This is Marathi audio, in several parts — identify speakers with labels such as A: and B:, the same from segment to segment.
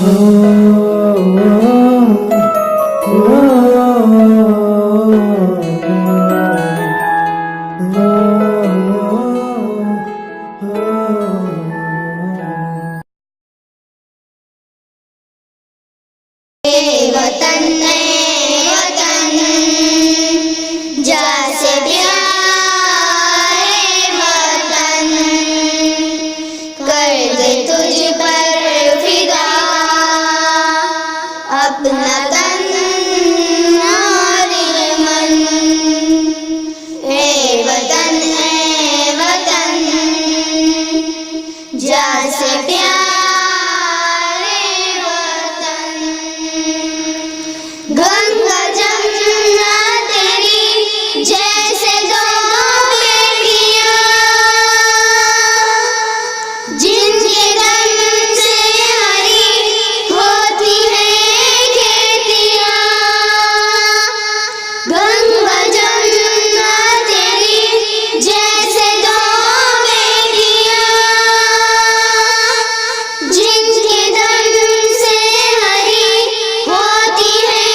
A: वतन वतन जैसे प्यारे वतन कर दे तुझ पर फिदा अपना तन और मन। वतन जैसे गंगा जमुना तेरी जैसे दो बेटियां जिनके दम से हरी होती हैं खेतियां। गंगा जमुना तेरी जैसे दो बेटियां जिनके दम से हरी होती हैं।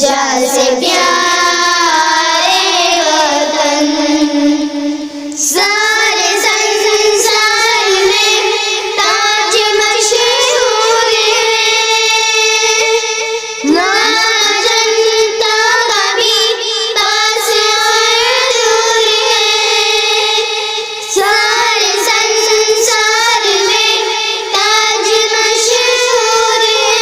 A: जैसे प्यारे वतन सारे संसार में ताज मशहूर है। नाम जनता कभी पास और दूर है। सारे संसार में ताज मशहूर है।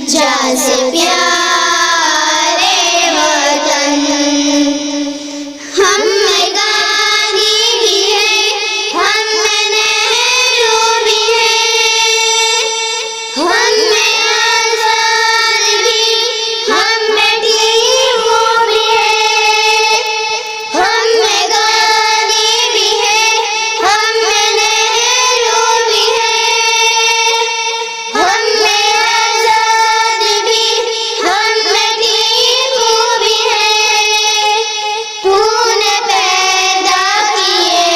A: जैसे प्यारे वतन हम में गांधी भी है, हम में नेहरू भी है, हम में आजाद भी, हम में टीपू भी है। हम में गांधी भी है, हम में नेहरू भी है, हम में तूने पैदा किए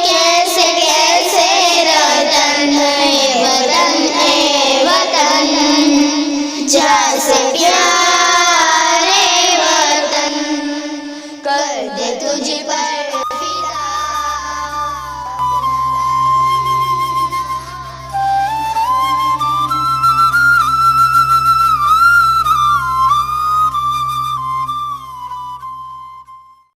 A: कैसे कैसे रतन वतन जैसे प्यार।